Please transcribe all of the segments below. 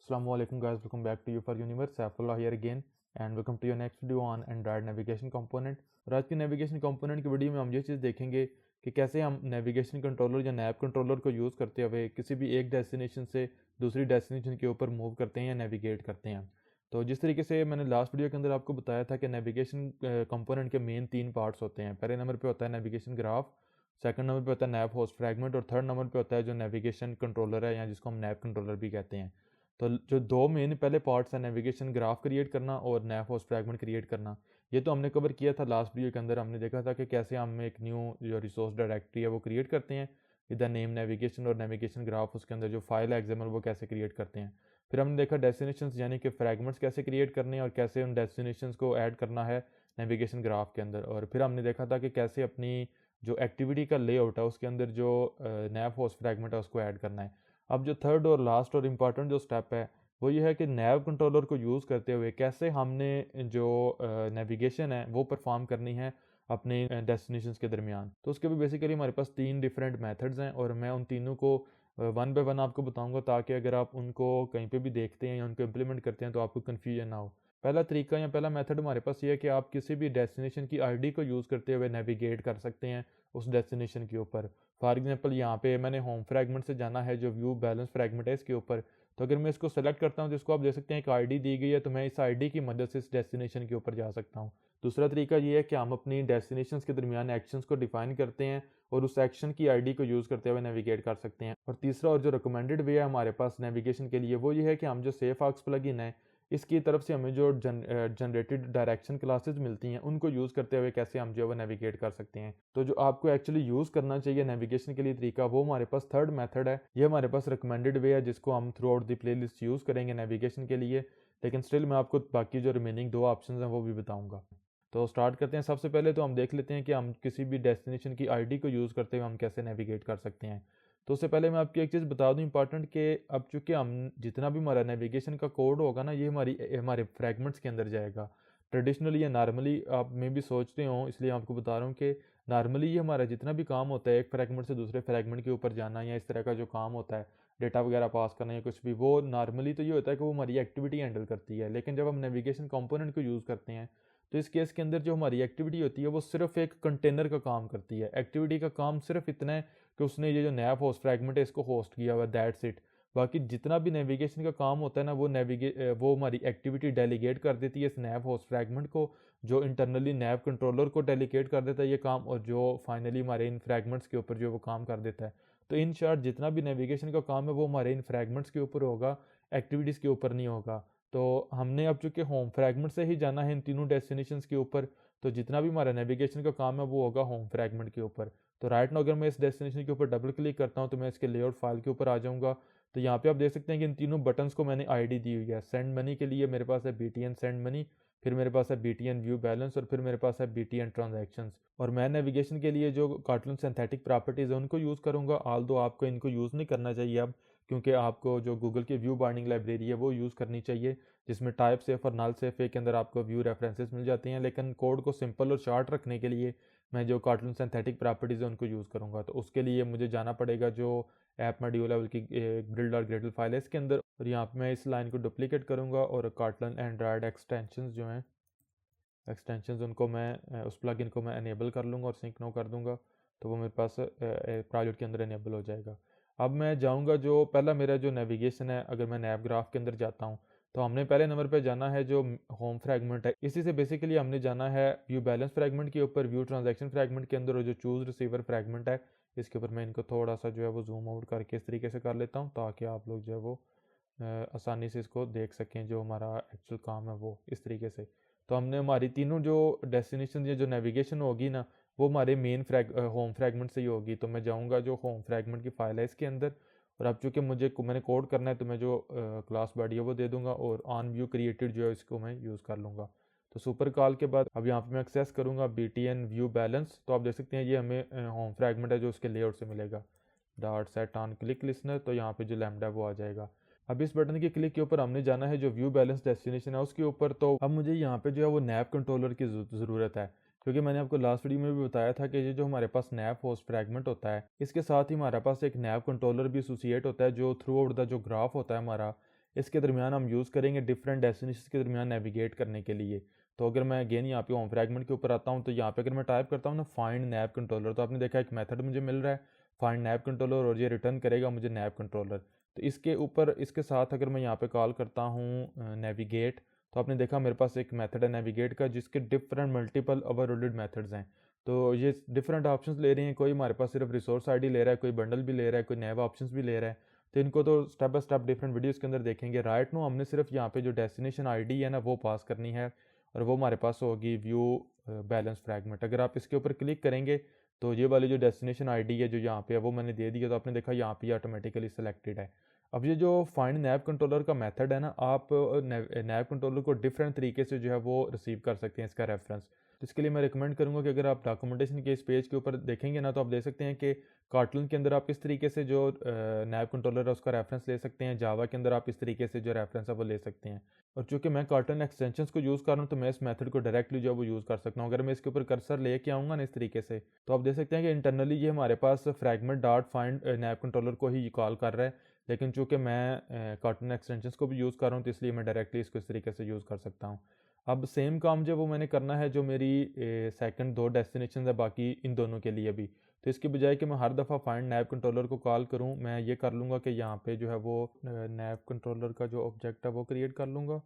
Assalamu alaikum guys, welcome back to you for Universe. Saifullah here again and welcome to your next video on Android navigation component. और आज की navigation component की video में हम ये चीज़ देखेंगे कि कैसे हम नेविगेशन कंट्रोलर या नैप कंट्रोलर को यूज़ करते हुए किसी भी एक डेस्टिनेशन से दूसरी डेस्टिनेशन के ऊपर मूव करते हैं या नेविगेट करते हैं। तो जिस तरीके से मैंने लास्ट वीडियो के अंदर आपको बताया था कि नेविगेशन कंपोनेंट के मेन 3 पार्ट्स होते हैं। पहले नंबर पे होता है नेविगेशन ग्राफ, सेकंड नंबर पे होता है नैप होस्ट फ्रैगमेंट और थर्ड नंबर पे होता है जो नेविगेशन कंट्रोलर है या जिसको हम नैप कंट्रोलर भी कहते हैं। तो जो दो मेन पहले पार्ट्स हैं, नेविगेशन ग्राफ क्रिएट करना और नैप होस्ट फ्रैगमेंट क्रिएट करना, ये तो हमने कवर किया था लास्ट वीडियो के अंदर। हमने देखा था कि कैसे हम एक न्यू जो रिसोर्स डायरेक्टरी है वो क्रिएट करते हैं विद द नेम नेविगेशन और नेविगेशन ग्राफ, उसके अंदर जो फाइल है एक्सएमएल वो कैसे क्रिएट करते हैं। फिर हमने देखा डेस्टिनेशंस यानी कि फ्रैगमेंट्स कैसे क्रिएट करने हैं और कैसे उन डेस्टिनेशंस को ऐड करना है नेविगेशन ग्राफ के अंदर। और फिर हमने देखा था कि कैसे अपनी जो एक्टिविटी का लेआउट है उसके अंदर जो नैप होस्ट फ्रैगमेंट है उसको ऐड करना है। अब जो थर्ड और लास्ट और इम्पॉर्टेंट जो स्टेप है वो ये है कि नैव कंट्रोलर को यूज़ करते हुए कैसे हमने जो नेविगेशन है वो परफॉर्म करनी है अपने डेस्टिनेशंस के दरमियान। तो उसके भी बेसिकली हमारे पास 3 डिफरेंट मेथड्स हैं और मैं उन तीनों को वन बाय वन आपको बताऊंगा ताकि अगर आप उनको कहीं पे भी देखते हैं या उनको इम्प्लीमेंट करते हैं तो आपको कन्फ्यूजन ना हो। पहला तरीका या पहला मेथड हमारे पास ये है कि आप किसी भी डेस्टिनेशन की आईडी को यूज़ करते हुए नेविगेट कर सकते हैं उस डेस्टिनेशन के ऊपर। फॉर एग्जांपल यहाँ पे मैंने होम फ्रैगमेंट से जाना है जो व्यू बैलेंस फ्रैगमेंट है इसके ऊपर। तो अगर मैं इसको सेलेक्ट करता हूँ जिसको आप देख सकते हैं एक आईडी दी गई है, तो मैं इस आईडी की मदद से इस डेस्टिनेशन के ऊपर जा सकता हूँ। दूसरा तरीका ये है कि हम अपनी डेस्टिनेशंस के दरमियान एक्शंस को डिफाइन करते हैं और उस एक्शन की आईडी को यूज़ करते हुए नेविगेट कर सकते हैं। और तीसरा और जो रिकमेंडेड वे है हमारे पास नेविगेशन के लिए वो ये है कि हम जो सेफ आर्क्स प्लगइन है इसकी तरफ से हमें जो जनरेटेड डायरेक्शन क्लासेस मिलती हैं उनको यूज़ करते हुए कैसे हम जो है वो नेविगेट कर सकते हैं। तो जो आपको एक्चुअली यूज़ करना चाहिए नेविगेशन के लिए तरीका वो हमारे पास थर्ड मेथड है। ये हमारे पास रिकमेंडेड वे है जिसको हम through out the playlist use करेंगे नेविगेशन के लिए, लेकिन स्टिल मैं आपको बाकी जो रिमेनिंग 2 ऑप्शन हैं वो भी बताऊँगा। तो स्टार्ट करते हैं। सबसे पहले तो हम देख लेते हैं कि हम किसी भी डेस्टिनेशन की आईडी को यूज़ करते हुए हम कैसे नेविगेट कर सकते हैं। तो उससे पहले मैं आपको एक चीज़ बता दूं इंपॉर्टेंट कि अब चूंकि हम जितना भी हमारा नेविगेशन का कोड होगा ना ये हमारे फ्रैगमेंट्स के अंदर जाएगा। ट्रेडिशनली या नॉर्मली आप में भी सोचते हो, इसलिए आपको बता रहा हूँ कि नॉर्मली ये हमारा जितना भी काम होता है एक फ्रैगमेंट से दूसरे फ्रैगमेंट के ऊपर जाना या इस तरह का जो काम होता है डेटा वगैरह पास करना या कुछ भी, वो नॉर्मली तो ये होता है कि वो हमारी एक्टिविटी हैंडल करती है। लेकिन जब हम नेविगेशन कंपोनेंट को यूज़ करते हैं तो इस केस के अंदर जो हमारी एक्टिविटी होती है वो सिर्फ एक कंटेनर का काम करती है। एक्टिविटी का काम सिर्फ इतना है कि उसने ये जो नैप होस्ट फ्रैगमेंट है इसको होस्ट किया हुआ, दैट्स इट। बाकी जितना भी नेविगेशन का काम होता है ना वो हमारी एक्टिविटी डेलीगेट कर देती है इस नैप होस्ट फ्रैगमेंट को, जो इंटरनली नैप कंट्रोलर को डेलीगेट कर देता है ये काम, और जो फाइनली हमारे इन फ्रैगमेंट्स के ऊपर जो वो काम कर देता है। तो इन शॉर्ट जितना भी नेविगेशन का काम है वो हमारे इन फ्रैगमेंट्स के ऊपर होगा, एक्टिविटीज़ के ऊपर नहीं होगा। तो हमने अब चूंकि होम फ्रैगमेंट से ही जाना है इन तीनों डेस्टिनेशंस के ऊपर, तो जितना भी हमारा नेविगेशन का काम है वो होगा होम फ्रैगमेंट के ऊपर। तो राइट नाउ अगर मैं इस डेस्टिनेशन के ऊपर डबल क्लिक करता हूँ तो मैं इसके लेआउट फाइल के ऊपर आ जाऊँगा। तो यहाँ पे आप देख सकते हैं कि इन तीनों बटन्स को मैंने आईडी दी हुई है। सेंड मनी के लिए मेरे पास है BTN सेंड मनी, फिर मेरे पास है BTN व्यू बैलेंस और फिर मेरे पास है BTN ट्रांजैक्शंस। और मैं नेविगेशन के लिए जो कार्टून सिंथेटिक प्रॉपर्टीज़ है उनको यूज़ करूँगा, ऑल दो आपको इनको यूज़ नहीं करना चाहिए अब, क्योंकि आपको जो गूगल की व्यू बाइंडिंग लाइब्रेरी है वो यूज़ करनी चाहिए जिसमें टाइप सेफ और नल सेफ के अंदर आपको व्यू रेफरेंसेस मिल जाती हैं। लेकिन कोड को सिंपल और शॉर्ट रखने के लिए मैं जो कार्टून सिंथेटिक प्रॉपर्टीज़ है उनको यूज़ करूँगा। तो उसके लिए मुझे जाना पड़ेगा जो ऐप मॉड्यूल लेवल की बिल्ड और ग्रेडल फाइल है इसके अंदर, और यहाँ पे मैं इस लाइन को डुप्लीकेट करूँगा और कार्टून एंड्रॉयड एक्सटेंशंस जो हैं एक्सटेंशंस उनको मैं उस प्लगइन को मैं एनेबल कर लूँगा और सिंक नो कर दूँगा, तो वो मेरे पास प्रोजेक्ट के अंदर एनेबल हो जाएगा। अब मैं जाऊँगा जो पहला मेरा जो नेविगेशन है, अगर मैं नैप ग्राफ के अंदर जाता हूँ तो हमने पहले नंबर पे जाना है जो होम फ्रैगमेंट है, इसी से बेसिकली हमने जाना है व्यू बैलेंस फ्रैगमेंट के ऊपर, व्यू ट्रांजैक्शन फ्रैगमेंट के अंदर, और जो चूज़ रिसीवर फ्रैगमेंट है इसके ऊपर मैं इनको थोड़ा सा जो है वो जूम आउट करके इस तरीके से कर लेता हूँ ताकि आप लोग जो है वो आसानी से इसको देख सकें जो हमारा एक्चुअल काम है वो इस तरीके से। तो हमने हमारी तीनों जो डेस्टिनेशन या जो नेविगेशन होगी ना वो हमारे मेन होम फ्रैगमेंट से ही होगी। तो मैं जाऊंगा जो होम फ्रैगमेंट की फ़ाइल है इसके अंदर, और अब चूँकि मैंने कोड करना है तो मैं जो क्लास बॉडी है वो दे दूंगा और ऑन व्यू क्रिएटेड जो है इसको मैं यूज़ कर लूँगा। तो सुपर कॉल के बाद अब यहाँ पे मैं एक्सेस करूँगा BTN व्यू बैलेंस, तो आप देख सकते हैं ये हमें होम फ्रैगमेंट है जो उसके लेआउट से मिलेगा। Dot set on click listener, तो यहाँ पे जो लैम्डा वो आ जाएगा। अब इस बटन के क्लिक के ऊपर हमने जाना है जो व्यू बैलेंस डेस्टिनेशन है उसके ऊपर। तो अब मुझे यहाँ पे जो है वो नैप कंट्रोलर की ज़रूरत है, क्योंकि मैंने आपको लास्ट वीडियो में भी बताया था कि ये जो हमारे पास नैप होस्ट फ्रैगमेंट होता है इसके साथ ही हमारे पास एक नैप कंट्रोलर भी एसोसिएट होता है जो थ्रू आउट द जो ग्राफ होता है हमारा इसके दरमियान हम यूज़ करेंगे डिफरेंट डेस्टिनेशन के दरमियान नेविगेट करने के लिए। तो अगर मैं अगेन यहाँ पे होम फ्रैगमेंट के ऊपर आता हूँ, तो यहाँ पे अगर मैं टाइप करता हूँ ना फाइंड नैप कंट्रोलर, तो आपने देखा एक मेथड मुझे मिल रहा है फाइंड नैप कंट्रोलर, और ये रिटर्न करेगा मुझे नैप कंट्रोलर। तो इसके ऊपर इसके साथ अगर मैं यहाँ पे कॉल करता हूँ नेविगेट, तो आपने देखा मेरे पास एक मेथड है नेविगेट का, जिसके डिफरेंट मल्टीपल ओवरलोडेड मेथड्स हैं। तो ये डिफरेंट ऑप्शंस ले रही हैं, कोई हमारे पास सिर्फ रिसोर्स आईडी ले रहा है, कोई बंडल भी ले रहा है, कोई नैव ऑप्शंस भी ले रहा है। तो इनको तो step by step different videos के अंदर देखेंगे। राइट नो हमने सिर्फ यहाँ पे जो डेस्टिनेशन आईडी है ना वो पास करनी है, और वो हमारे पास होगी व्यू बैलेंस फ्रैगमेंट। अगर आप इसके ऊपर क्लिक करेंगे तो ये वाली जो डेस्टिनेशन आईडी है जो यहाँ पे है वो मैंने दे दिया, तो आपने देखा यहाँ पे ऑटोमेटिकली सिलेक्टेड है। अब ये जो फाइंड नैप कंट्रोलर का मेथड है ना, आप नैप कंट्रोलर को डिफरेंट तरीके से जो है वो रिसीव कर सकते हैं इसका रेफरेंस। तो इसके लिए मैं रिकमेंड करूंगा कि अगर आप डॉक्यूमेंटेशन के इस पेज के ऊपर देखेंगे ना, तो आप देख सकते हैं कि कार्टून के अंदर आप किस तरीके से जो नैप कंट्रोलर है उसका रेफरेंस ले सकते हैं, जावा के अंदर आप इस तरीके से जो रेफरेंस है वो ले सकते हैं। और चूंकि मैं कार्टून एक्सटेंशंस को यूज़ कर रहा हूँ, तो मैं इस मेथड को डायरेक्टली जो है वो यूज़ कर सकता हूँ। अगर मैं इसके ऊपर कर्सर लेके आऊँगा ना इस तरीके से, तो आप देख सकते हैं कि इंटरनली ये हमारे पास fragment dot find nav controller को ही कॉल कर रहा है। लेकिन चूंकि मैं कार्टून एक्सटेंशंस को भी यूज़ कर रहा हूँ, तो इसलिए मैं डायरेक्टली इसको इस तरीके से यूज़ कर सकता हूँ। अब सेम काम जो वो मैंने करना है जो मेरी सेकंड दो डेस्टिनेशन है बाकी इन दोनों के लिए भी। तो इसकी बजाय कि मैं हर दफ़ा फाइंड नैप कंट्रोलर को कॉल करूं, मैं ये कर लूँगा कि यहाँ पे जो है वो नैप कंट्रोलर का जो ऑब्जेक्ट है वो क्रिएट कर लूँगा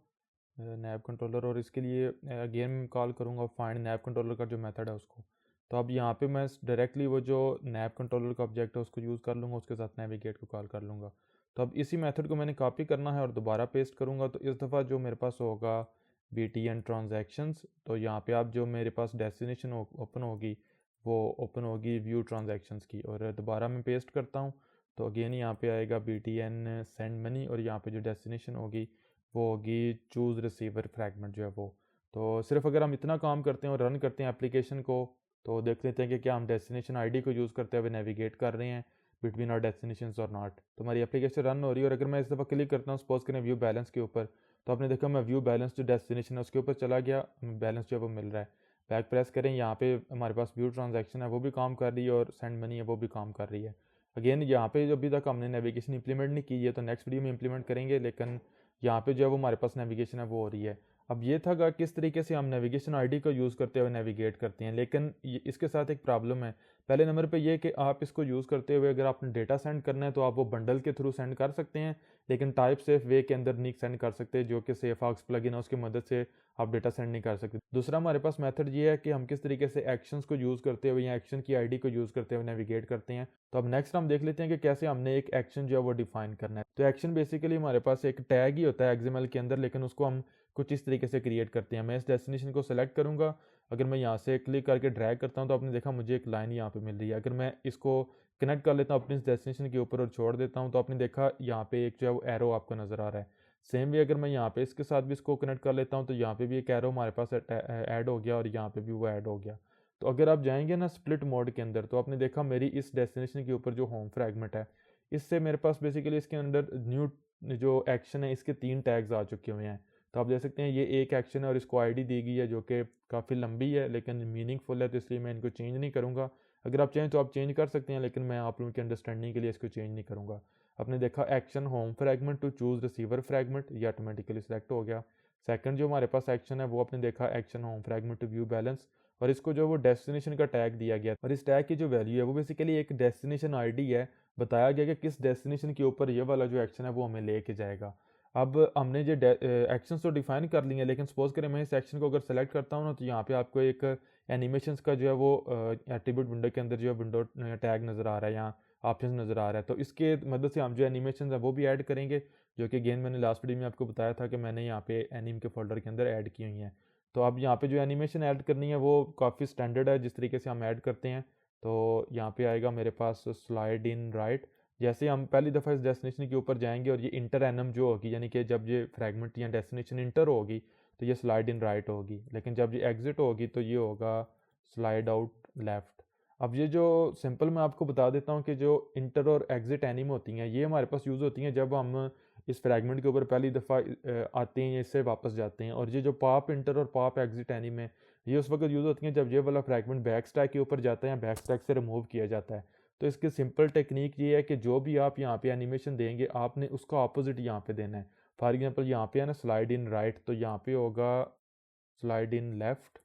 नैप कंट्रोलर, और इसके लिए अगेन कॉल करूँगा फाइंड नैप कंट्रोलर का जो मेथड है उसको। तो अब यहाँ पे मैं डायरेक्टली वो जो नैप कंट्रोलर का ऑब्जेक्ट है उसको यूज़ कर लूँगा, उसके साथ नेविगेट को कॉल कर लूँगा। तो अब इसी मेथड को मैंने कॉपी करना है और दोबारा पेस्ट करूँगा। तो इस दफ़ा जो मेरे पास होगा BTN ट्रांजैक्शंस, तो यहाँ पे आप जो मेरे पास डेस्टिनेशन ओपन होगी वो ओपन होगी व्यू ट्रांजैक्शंस की, और दोबारा मैं पेस्ट करता हूँ। तो अगेन यहाँ पे आएगा BTN सेंड मनी, और यहाँ पे जो डेस्टिनेशन होगी वो होगी चूज़ रिसीवर फ्रैगमेंट जो है वो। तो सिर्फ अगर हम इतना काम करते हैं और रन करते हैं एप्लीकेशन को, तो देख लेते हैं कि क्या हम डेस्टिनेशन आईडी को यूज़ करते हुए नेविगेट कर रहे हैं बिटवीन आवर डेस्टिनेशंस और नॉट। तो हमारी एप्लीकेशन रन हो रही है, और अगर मैं इस दफ़ा क्लिक करता हूँ सपोज करें व्यू बैलेंस के ऊपर, तो आपने देखा मैं व्यू बैलेंस जो डेस्टिनेशन है उसके ऊपर चला गया, बैलेंस जो है वो मिल रहा है। बैक प्रेस करें, यहाँ पे हमारे पास व्यू ट्रांजैक्शन है वो भी काम कर रही है, और सेंड मनी है वो भी काम कर रही है। अगेन यहाँ पे जो अभी तक हमने नेविगेशन इंप्लीमेंट नहीं की है, तो नेक्स्ट वीडियो में इंप्लीमेंट करेंगे, लेकिन यहाँ पे जो है वो हमारे पास नेविगेशन है वो हो रही है। अब ये था कि किस तरीके से हम नेविगेशन आईडी को यूज़ करते हुए नेविगेट करते हैं, लेकिन इसके साथ एक प्रॉब्लम है। पहले नंबर पे ये कि आप इसको यूज़ करते हुए अगर आपने डेटा सेंड करना है तो आप वो बंडल के थ्रू सेंड कर सकते हैं, लेकिन टाइप सेफ वे के अंदर नहीं सेंड कर सकते, जो कि सेफऑक्स प्लगइन है उसकी मदद से आप डेटा सेंड नहीं कर सकते। दूसरा हमारे पास मेथड ये है कि हम किस तरीके से एक्शंस को यूज़ करते हुए या एक्शन की आईडी को यूज़ करते हुए नेविगेट करते हैं। तो अब नेक्स्ट हम देख लेते हैं कि कैसे हमने एक एक्शन जो है वो डिफाइन करना है। तो एक्शन बेसिकली हमारे पास एक टैग ही होता है XML के अंदर, लेकिन उसको हम कुछ इस तरीके से क्रिएट करते हैं। मैं इस डेस्टिनेशन को सेलेक्ट करूँगा, अगर मैं यहाँ से क्लिक करके ड्रैग करता हूँ तो आपने देखा मुझे एक लाइन यहाँ पे मिल रही है। अगर मैं इसको कनेक्ट कर लेता हूँ अपनी इस डेस्टिनेशन के ऊपर और छोड़ देता हूँ, तो आपने देखा यहाँ पे एक जो है वो एरो आपको नज़र आ रहा है। सेम वे अगर मैं यहाँ पे इसके साथ भी इसको कनेक्ट कर लेता हूँ, तो यहाँ पे भी एक एरो हमारे पास ऐड हो गया, और यहाँ पे भी वो ऐड हो गया। तो अगर आप जाएंगे ना स्प्लिट मोड के अंदर, तो आपने देखा मेरी इस डेस्टिनेशन के ऊपर जो होम फ्रैगमेंट है, इससे मेरे पास बेसिकली इसके अंदर न्यू जो एक्शन है इसके 3 टैग्स आ चुके हुए हैं। तो आप देख सकते हैं ये एक एक्शन है और इसको आईडी दी गई है जो कि काफ़ी लंबी है लेकिन मीनिंगफुल है, तो इसलिए मैं इनको चेंज नहीं करूँगा। अगर आप चाहें तो आप चेंज कर सकते हैं, लेकिन मैं आप लोगों की अंडरस्टैंडिंग के लिए इसको चेंज नहीं करूँगा। आपने देखा action home fragment to choose receiver fragment, ये ऑटोमेटिकली सेलेक्ट हो गया। सेकंड जो हमारे पास एक्शन है वो आपने देखा action home fragment to view balance, और इसको जो वो डेस्टिनेशन का टैग दिया गया, और इस टैग की जो वैल्यू है वो बेसिकली एक डेस्टिनेशन आईडी है। बताया गया कि किस डेस्टिनेशन के ऊपर ये वाला जो एक्शन है वो हमें लेके जाएगा। अब हमने जो एक्शंस तो डिफाइन कर लिए हैं, लेकिन सपोज करें मैं इस एक्शन को अगर सेलेक्ट करता हूँ ना, तो यहाँ पे आपको एक एनिमेशंस का जो है वो एट्रीब्यूट विंडो के अंदर जो है विंडो टैग नज़र आ रहा है, यहाँ ऑप्शन नज़र आ रहा है। तो इसके मदद से हम जो एनिमेशन है वो भी ऐड करेंगे, जो कि गेन मैंने लास्ट वीडियो में आपको बताया था कि मैंने यहाँ पे एनिम के फोल्डर के अंदर ऐड की हुई हैं। तो अब यहाँ पे जो एनिमेशन ऐड करनी है वो काफ़ी स्टैंडर्ड है जिस तरीके से हम ऐड करते हैं। तो यहाँ पे आएगा मेरे पास स्लाइड इन राइट। जैसे हम पहली दफ़ा इस डेस्टिनेशन के ऊपर जाएंगे और ये इंटर एनम जो होगी, यानी कि जब ये फ्रैगमेंट या डेस्टिनेशन इंटर होगी तो ये स्लाइड इन राइट होगी, लेकिन जब ये एग्जिट होगी तो ये होगा स्लाइड आउट लेफ्ट। अब ये जो सिंपल मैं आपको बता देता हूँ कि जो इंटर और एग्जिट एनिम होती हैं ये हमारे पास यूज़ होती हैं जब हम इस फ्रैगमेंट के ऊपर पहली दफ़ा आते हैं, इससे वापस जाते हैं। और ये जो पॉप इंटर और पॉप एग्जिट एनिम है ये उस वक्त यूज़ होती हैं जब ये वाला फ्रैगमेंट बैक स्टैक के ऊपर जाता है या बैक स्टैक से रिमूव किया जाता है। तो इसकी सिंपल टेक्निक ये है कि जो भी आप यहाँ पे एनिमेशन देंगे आपने उसका ऑपोजिट यहाँ पे देना है। फॉर एग्जांपल यहाँ पे है ना स्लाइड इन राइट, तो यहाँ पे होगा स्लाइड इन लेफ़्ट,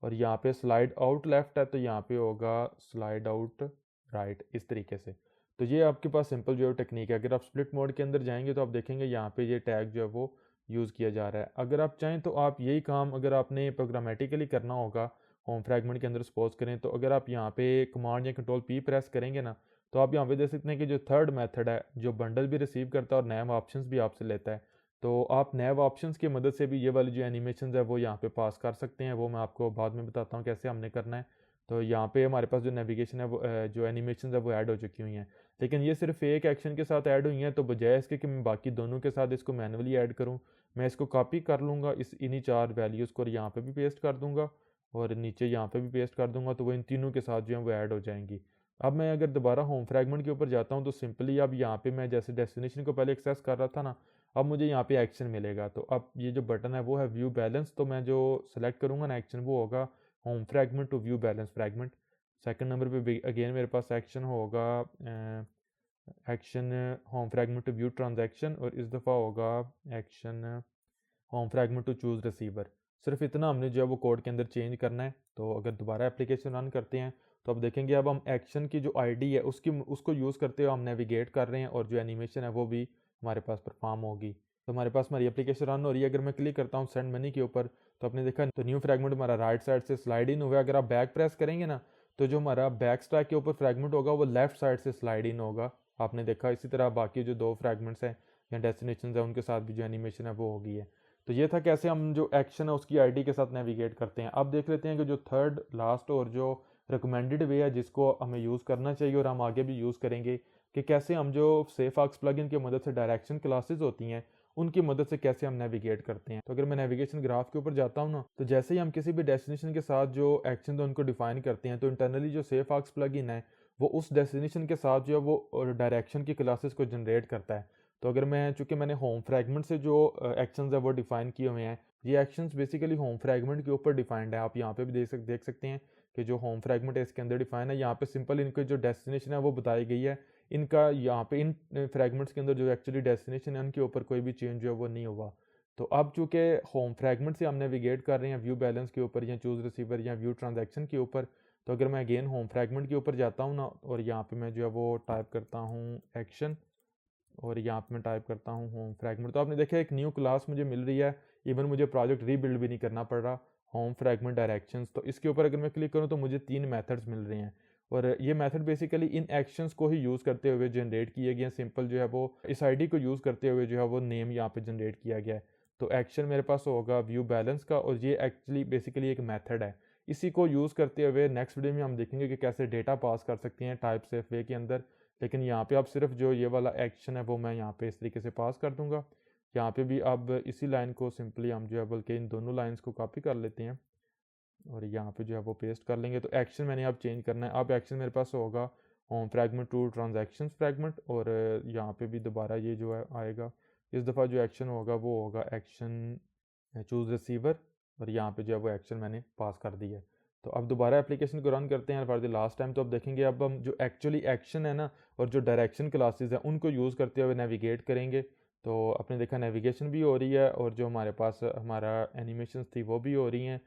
और यहाँ पे स्लाइड आउट लेफ़्ट है तो यहाँ पे होगा स्लाइड आउट राइट, इस तरीके से। तो ये आपके पास सिंपल जो है टेक्निक है। अगर आप स्प्लिट मोड के अंदर जाएंगे तो आप देखेंगे यहाँ पे ये टैग जो है वो यूज़ किया जा रहा है। अगर आप चाहें तो आप यही काम अगर आपने प्रोग्रामेटिकली करना होगा होम फ्रैगमेंट के अंदर सपोज करें, तो अगर आप यहाँ पे कमांड या कंट्रोल पी प्रेस करेंगे ना, तो आप यहाँ पे देख सकते हैं कि जो थर्ड मेथड है जो बंडल भी रिसीव करता है और नैव ऑप्शंस भी आपसे लेता है, तो आप नैव ऑप्शंस की मदद से भी ये वाली जो एनिमेशन है वो यहाँ पे पास कर सकते हैं। वो मैं आपको बाद में बताता हूँ कैसे हमने करना है। तो यहाँ पे हमारे पास जो नेविगेशन है वो जो एनिमेशन है वो ऐड हो चुकी हुई हैं, लेकिन ये सिर्फ एक एक्शन के साथ ऐड हुई हैं। तो बजाय इसके कि मैं बाकी दोनों के साथ इसको मैनुअली ऐड करूँ, मैं इसको कॉपी कर लूँगा इस इन्हीं 4 वैल्यूज़ को, और यहाँ पे भी पेस्ट कर दूँगा और नीचे यहाँ पे भी पेस्ट कर दूँगा, तो वो इन तीनों के साथ जो है वो ऐड हो जाएंगी। अब मैं अगर दोबारा होम फ्रैगमेंट के ऊपर जाता हूँ तो सिंपली अब यहाँ पे मैं जैसे डेस्टिनेशन को पहले एक्सेस कर रहा था ना, अब मुझे यहाँ पे एक्शन मिलेगा। तो अब ये जो बटन है वो है व्यू बैलेंस, तो मैं जो सेलेक्ट करूँगा ना एक्शन वो होगा home fragment to view balance fragment. Second number पे अगेन मेरे पास एक्शन होगा action home fragment to view transaction, और इस दफ़ा होगा action home fragment to choose receiver. सिर्फ इतना हमने जो है वो कोड के अंदर चेंज करना है। तो अगर दोबारा एप्लीकेशन रन करते हैं तो अब देखेंगे अब हम एक्शन की जो आईडी है उसको यूज़ करते हुए हम नेविगेट कर रहे हैं, और जो एनिमेशन है वो भी हमारे पास परफॉर्म होगी। तो हमारे पास हमारी एप्लीकेशन रन हो रही है। अगर मैं क्लिक करता हूँ सेंड मनी के ऊपर तो आपने देखा तो न्यू फ्रैगमेंट हमारा राइट साइड से स्लाइड इन हुआ। अगर आप बैक प्रेस करेंगे ना तो जो हमारा बैक स्टैक के ऊपर फ्रैगमेंट होगा वो लेफ्ट साइड से स्लाइड इन होगा, आपने देखा। इसी तरह बाकी जो 2 फ्रैगमेंट्स हैं या डेस्टिनेशन है उनके साथ भी जो एनिमेशन है वो होगी है। तो ये था कैसे हम जो एक्शन है उसकी आईडी के साथ नेविगेट करते हैं। अब देख लेते हैं कि जो थर्ड लास्ट और जो रिकमेंडेड वे है जिसको हमें यूज़ करना चाहिए और हम आगे भी यूज़ करेंगे, कि कैसे हम जो सेफऑक्स प्लगइन की मदद से डायरेक्शन क्लासेस होती हैं उनकी मदद से कैसे हम नेविगेट करते हैं। तो अगर मैं नेविगेशन ग्राफ के ऊपर जाता हूँ ना, तो जैसे ही हम किसी भी डेस्टिनेशन के साथ जो एक्शन उनको डिफाइन करते हैं, तो इंटरनली जो सेफऑक्स प्लगइन है वो उस डेस्टिनेशन के साथ जो है वो डायरेक्शन की क्लासेस को जनरेट करता है। तो अगर मैं चूँकि मैंने होम फ्रैगमेंट से जो एक्शंस है वो डिफाइन किए हुए हैं, ये एक्शंस बेसिकली होम फ्रैगमेंट के ऊपर डिफाइंड है। आप यहाँ पे भी देख सकते हैं कि जो होम फ्रैगमेंट है इसके अंदर डिफाइन है। यहाँ पे सिंपल इनकी जो डेस्टिनेशन है वो बताई गई है। इनका यहाँ पे इन फ्रैगमेंट्स के अंदर जो एक्चुअली डेस्टिनेशन है उनके ऊपर कोई भी चेंज जो है वो नहीं हुआ। तो अब चूँकि होम फ्रैगमेंट से हम नेविगेट कर रहे हैं व्यू बैलेंस के ऊपर या चूज़ रिसीवर या व्यू ट्रांजैक्शन के ऊपर, तो अगर मैं अगेन होम फ्रैगमेंट के ऊपर जाता हूँ ना और यहाँ पे मैं जो है वो टाइप करता हूँ एक्शन, और यहाँ पे मैं टाइप करता हूँ होम फ्रैगमेंट, तो आपने देखा एक न्यू क्लास मुझे मिल रही है। इवन मुझे प्रोजेक्ट रीबिल्ड भी नहीं करना पड़ रहा, होम फ्रैगमेंट डायरेक्शंस। तो इसके ऊपर अगर मैं क्लिक करूँ तो मुझे 3 मेथड्स मिल रहे हैं, और ये मेथड बेसिकली इन एक्शंस को ही यूज़ करते हुए जनरेट किए गए हैं। सिंपल जो है वो इस आईडी को यूज़ करते हुए जो है वो नेम यहाँ पे जनरेट किया गया है। तो एक्शन मेरे पास होगा व्यू बैलेंस का, और ये एक्चुअली बेसिकली एक मेथड है। इसी को यूज़ करते हुए नेक्स्ट वीडियो में हम देखेंगे कि कैसे डेटा पास कर सकते हैं टाइप सेफ वे के अंदर। लेकिन यहाँ पे आप सिर्फ जो ये वाला एक्शन है वो मैं यहाँ पे इस तरीके से पास कर दूंगा। यहाँ पे भी अब इसी लाइन को सिंपली हम जो है बल्कि इन दोनों लाइंस को कॉपी कर लेते हैं और यहाँ पे जो है वो पेस्ट कर लेंगे। तो एक्शन मैंने अब चेंज करना है। अब एक्शन मेरे पास होगा home fragment to transactions fragment, और यहाँ पे भी दोबारा ये जो है आएगा। इस दफ़ा जो एक्शन होगा वो होगा एक्शन चूज़ रिसीवर, और यहाँ पे जो है वो एक्शन मैंने पास कर दिया है। तो अब दोबारा एप्लीकेशन को रन करते हैं फॉर द लास्ट टाइम। तो अब देखेंगे अब हम जो एक्चुअली एक्शन है ना और जो डायरेक्शन क्लासेस हैं उनको यूज़ करते हुए नेविगेट करेंगे। तो आपने देखा नेविगेशन भी हो रही है और जो हमारे पास हमारा एनिमेशन थी वो भी हो रही हैं।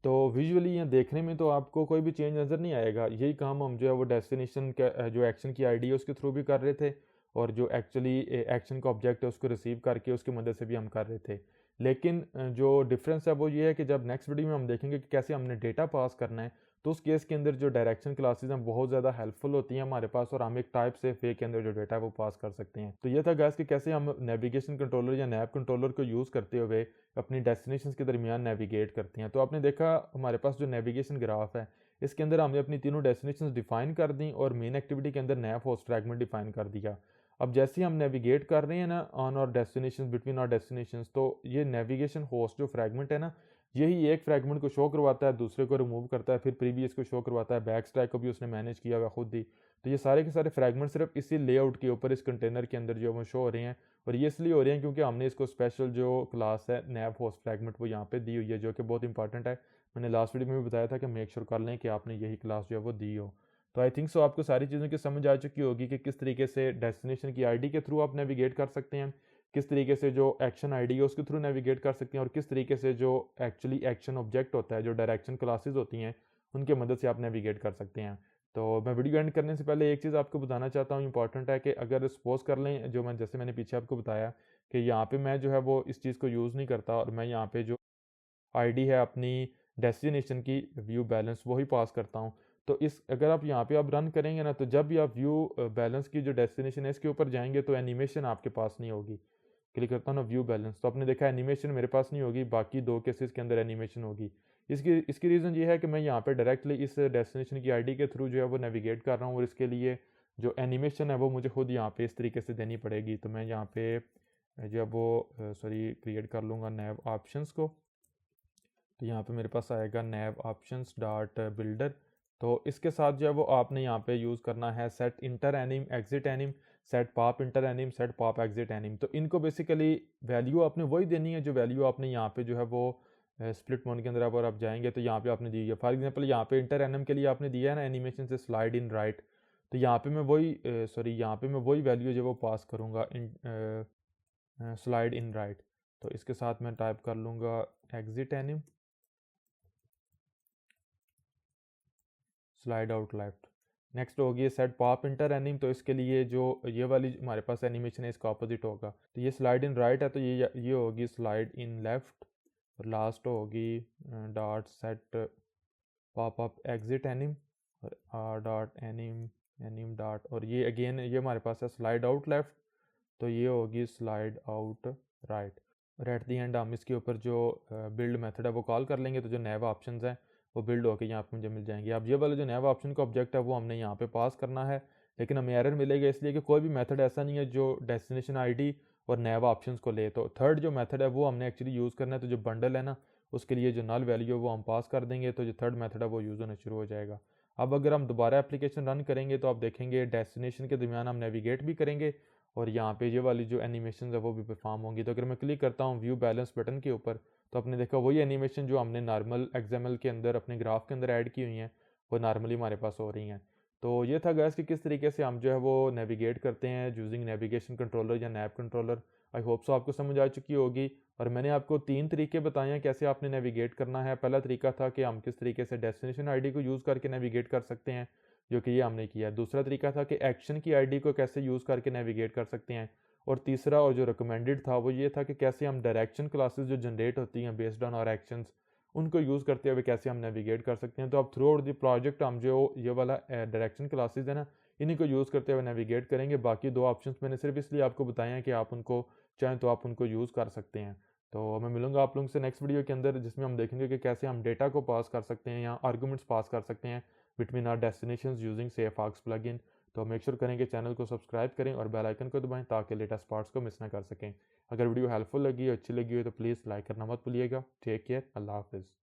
तो विजुअली या देखने में तो आपको कोई भी चेंज नज़र नहीं आएगा। यही काम हम जो है वो डेस्टिनेशन का जो एक्शन की आईडी है उसके थ्रू भी कर रहे थे, और जो एक्चुअली एक्शन का ऑब्जेक्ट है उसको रिसीव करके उसकी मदद से भी हम कर रहे थे। लेकिन जो डिफरेंस है वो ये है कि जब नेक्स्ट वीडियो में हम देखेंगे कि कैसे हमने डेटा पास करना है, तो उस केस के अंदर जो डायरेक्शन क्लासेस हैं बहुत ज़्यादा हेल्पफुल होती हैं हमारे पास, और हम एक टाइप से वे के अंदर जो डेटा है वो पास कर सकते हैं। तो ये था गैस कि कैसे हम नेविगेशन कंट्रोलर या नैप कंट्रोलर को यूज़ करते हुए अपनी डेस्टिनेशंस के दरमियान नेविगेट करते हैं। तो आपने देखा हमारे पास जो नेविगेशन ग्राफ है इसके अंदर हमने अपनी तीनों डेस्टिनेशंस डिफाइन कर दी और मेन एक्टिविटी के अंदर नैप होस्ट फ्रैगमेंट डिफाइन कर दिया। अब जैसे ही हम नेविगेट कर रहे हैं ना ऑन और डेस्टिनेशन बिटवीन और डेस्टिनेशंस, तो ये नेविगेशन होस्ट जो फ्रैगमेंट है ना, यही एक फ्रैगमेंट को शो करवाता है, दूसरे को रिमूव करता है, फिर प्रीवियस को शो करवाता है, बैक स्टैक को भी उसने मैनेज किया हुआ खुद ही। तो ये सारे के सारे फ्रैगमेंट सिर्फ इसी लेआउट के ऊपर इस कंटेनर के अंदर जो वो शो हो रहे हैं, और ये इसलिए हो रहे हैं क्योंकि हमने इसको स्पेशल जो क्लास है नैव होस्ट फ्रैगमेंट वो यहाँ पे दी हुई है, जो कि बहुत इंपॉर्टेंट है। मैंने लास्ट वीडियो में भी बताया था कि मेक श्योर कर लें कि आपने यही क्लास जो है वो दी हो। तो आई थिंक सो आपको सारी चीज़ों की समझ आ चुकी होगी कि किस तरीके से डेस्टिनेशन की आईडी के थ्रू आप नेविगेट कर सकते हैं, किस तरीके से जो एक्शन आईडी है उसके थ्रू नेविगेट कर सकते हैं, और किस तरीके से जो एक्चुअली एक्शन ऑब्जेक्ट होता है, जो डायरेक्शन क्लासेस होती हैं, उनके मदद से आप नेविगेट कर सकते हैं। तो मैं वीडियो एंड करने से पहले एक चीज़ आपको बताना चाहता हूँ, इंपॉर्टेंट है कि अगर सपोज कर लें, जो मैं जैसे मैंने पीछे आपको बताया कि यहाँ पे मैं जो है वो इस चीज़ को यूज़ नहीं करता, और मैं यहाँ पे जो आईडी है अपनी डेस्टिनेशन की व्यू बैलेंस वही पास करता हूँ। तो इस अगर आप यहाँ पे आप रन करेंगे ना, तो जब भी आप व्यू बैलेंस की जो डेस्टिनेशन है इसके ऊपर जाएंगे तो एनिमेशन आपके पास नहीं होगी। क्लिक करता हूँ ना व्यू बैलेंस, तो आपने देखा एनिमेशन मेरे पास नहीं होगी, बाकी दो केसेस के अंदर एनिमेशन होगी। इसकी इसकी रीज़न ये है कि मैं यहाँ पे डायरेक्टली इस डेस्टिनेशन की आईडी के थ्रू जो है वो नेविगेट कर रहा हूँ, और इसके लिए जो एनिमेशन है वो मुझे खुद यहाँ पे इस तरीके से देनी पड़ेगी। तो मैं यहाँ पे जो है वो क्रिएट कर लूँगा नैव ऑप्शंस को। तो यहाँ पे मेरे पास आएगा नैव ऑप्शंस डॉट बिल्डर। तो इसके साथ जो है वो आपने यहाँ पे यूज़ करना है set inter एनिम exit एनिम, set pop inter एनिम, set pop exit एनिम। तो इनको बेसिकली वैल्यू आपने वही देनी है जो वैल्यू आपने यहाँ पे जो है वो स्प्लिट मोड के अंदर अगर आप जाएंगे तो यहाँ पे आपने दी है। फॉर एग्जांपल यहाँ पे इंटर एनिम के लिए आपने दिया है ना एनिमेशन से स्लाइड इन राइट, तो यहाँ पे मैं वही यहाँ पे मैं वही वैल्यू जो वो पास करूँगा इन स्लाइड इन राइट। तो इसके साथ मैं टाइप कर लूँगा exit एनिम, slide out left. Next होगी सेट पॉप इंटर एनिम, तो इसके लिए जो ये वाली हमारे पास एनिमेशन है इसका ऑपोजिट होगा। तो ये स्लाइड इन राइट है, तो ये होगी स्लाइड इन लेफ्ट। और लास्ट होगी dot set pop up exit anim, और डॉट एनिम एनिम डॉट, और ये अगेन ये हमारे पास है स्लाइड आउट लेफ्ट, तो ये होगी स्लाइड आउट राइट। और एट दी एंड हम इसके ऊपर जो बिल्ड मेथड है वो कॉल कर लेंगे, तो जो नैव ऑप्शंस हैं वो बिल्ड होकर यहाँ पे मुझे मिल जाएंगे। अब ये वाला जो नैव ऑप्शन का ऑब्जेक्ट है वो हमने यहाँ पे पास करना है, लेकिन हमें एरर मिलेगा इसलिए कि कोई भी मेथड ऐसा नहीं है जो डेस्टिनेशन आईडी और नैव ऑप्शंस को ले। तो थर्ड जो मेथड है वो हमने एक्चुअली यूज़ करना है, तो जो बंडल है ना उसके लिए जो नल वैल्यू है वो हम पास कर देंगे, तो जो थर्ड मेथड है वो यूज़ होना शुरू हो जाएगा। अब अगर हम दोबारा एप्लीकेशन रन करेंगे तो आप देखेंगे डेस्टिनेशन के दरमियान हम नेविगेट भी करेंगे, और यहाँ पे ये वाली जो एनिमेशन है वो भी परफॉर्म होंगी। तो अगर मैं क्लिक करता हूँ व्यू बैलेंस बटन के ऊपर, तो आपने देखा वही एनिमेशन जो हमने नॉर्मल एक्सएमएल के अंदर अपने ग्राफ के अंदर ऐड की हुई हैं वो नॉर्मली हमारे पास हो रही हैं। तो ये था गैस कि किस तरीके से हम जो है वो नेविगेट करते हैं यूजिंग नेविगेशन कंट्रोलर या nap controller. I hope so आपको समझ आ चुकी होगी, और मैंने आपको 3 तरीके बताए हैं कैसे आपने नेविगेट करना है। पहला तरीका था कि हम किस तरीके से डेस्टिनेशन आईडी को यूज़ करके नेविगेट कर सकते हैं, जो कि ये हमने किया। दूसरा तरीका था कि एक्शन की आईडी को कैसे यूज़ करके नेविगेट कर सकते हैं। और तीसरा और जो रिकमेंडेड था वो ये था कि कैसे हम डायरेक्शन क्लासेस जो जनरेट होती हैं बेस्ड ऑन और एक्शंस, उनको यूज़ करते हुए कैसे हम नेविगेट कर सकते हैं। तो अब थ्रू आउट द प्रोजेक्ट हम जो ये वाला डायरेक्शन क्लासेस है ना इन्हीं को यूज़ करते हुए नेविगेट करेंगे। बाकी दो ऑप्शंस मैंने सिर्फ इसलिए आपको बताए हैं कि आप उनको चाहें तो आप उनको यूज़ कर सकते हैं। तो मैं मिलूंगा आप लोगों से नेक्स्ट वीडियो के अंदर, जिसमें हम देखेंगे कि कैसे हम डेटा को पास कर सकते हैं या आर्गूमेंट्स पास कर सकते हैं between our destinations using safe args plugin. तो मेक श्योर करें कि चैनल को सब्सक्राइब करें और बेल आइकन को दबाएं ताकि लेटेस्ट पार्ट्स को मिस ना कर सकें। अगर वीडियो हेल्पफुल लगी अच्छी लगी हो तो प्लीज़ लाइक करना मत भूलिएगा। टेक केयर, अल्लाह हाफिज़।